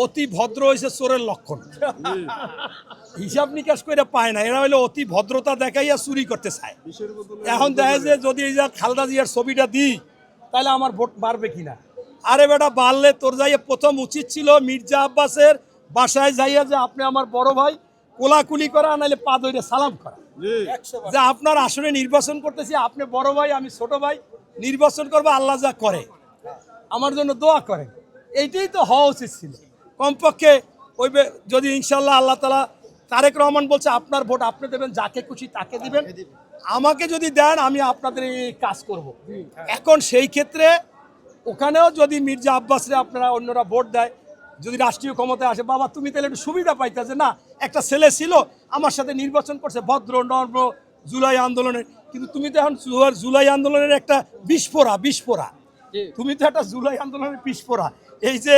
অতি ভদ্র হয়েছে চোরের লক্ষণ। হিসাব নিকাশ করে পায় না, এরা হইলে অতি ভদ্রতা দেখাইয়া চুরি করতে চায়। এখন দেখে যে যদি এই যে খালেদা জিয়ার ছবিটা দিই তাহলে আমার ভোট বাড়বে কিনা। আরে বেটা, বাড়লে তোর যাইয়া প্রথম উচিত ছিল মির্জা আব্বাসের বাসায় যাইয়া যে আপনি আমার বড় ভাই কোলাকুলি করা, নাহলে পা ধরে সালাম করা, যে আপনার আসনে নির্বাচন করতেছি, আপনি বড় ভাই আমি ছোট ভাই, নির্বাচন করবো, আল্লাহ যা করে আমার জন্য দোয়া করেন। এইটাই তো হওয়া উচিত ছিল কমপক্ষে। ওই যদি ইনশাল্লাহ আল্লাহ তাআলা, তারেক রহমান বলছে আপনার ভোট আপনি দেবেন, যাকে খুশি তাকে দিবেন, আমাকে যদি দেন আমি আপনাদের এই কাজ করব। এখন সেই ক্ষেত্রে ওখানেও যদি মির্জা আব্বাসরে আপনারা অন্যরা ভোট দেয়, যদি রাষ্ট্রীয় ক্ষমতায় আসে, বাবা তুমি তাহলে একটু সুবিধা পাইতা যে না একটা ছেলে ছিল আমার সাথে নির্বাচন করছে ভদ্র নম্র জুলাই আন্দোলনের, কিন্তু তুমি তো এখন জুলাই আন্দোলনের একটা বিস্ফোরা, তুমি তো একটা জুলাই আন্দোলনের বিস্ফোরা। এই যে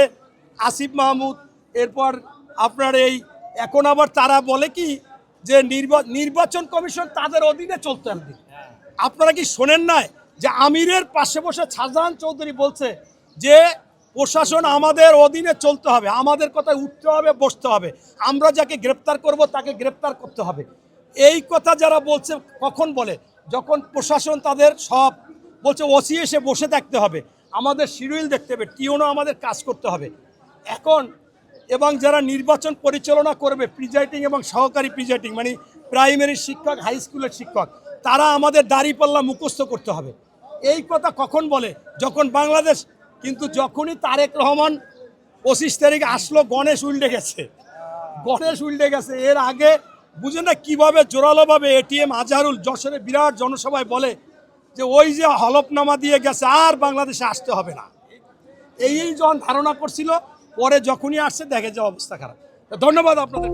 আসিফ মাহমুদ, এরপর আপনার এই এখন আবার তারা বলে কি যে নির্বাচন কমিশন তাদের অধীনে চলতে হবে। আপনারা কি শোনেন নাই যে আমিরের পাশে বসে শাহজাহান চৌধুরী বলছে যে প্রশাসন আমাদের অধীনে চলতে হবে, আমাদের কথায় উঠতে হবে, বসতে হবে, আমরা যাকে গ্রেপ্তার করব তাকে গ্রেপ্তার করতে হবে। এই কথা যারা বলছে কখন বলে, যখন প্রশাসন তাদের সব বলছে ওসি এসে বসে থাকতে হবে, আমাদের শিডিউল দেখতে হবে, টিওনও আমাদের কাজ করতে হবে। এখন এবং যারা নির্বাচন পরিচালনা করবে প্রিজাইডিং এবং সহকারী প্রিজাইডিং, মানে প্রাইমারি শিক্ষক, হাই স্কুলের শিক্ষক, তারা আমাদের দাঁড়িপাল্লা মুখস্থ করতে হবে। এই কথা কখন বলে, যখন বাংলাদেশ, কিন্তু যখনই তারেক রহমান 25 তারিখে আসলো গণেশ উল্টে গেছে। এর আগে বুঝে না কীভাবে জোরালোভাবে এটিএম আজহারুল যশোরে বিরাট জনসভায় বলে যে ওই যে হলফনামা দিয়ে গেছে আর বাংলাদেশে আসতে হবে না। এই যখন ধারণা করছিল, পরে যখনই আসছে দেখে যে অবস্থা খারাপ। ধন্যবাদ আপনাদের।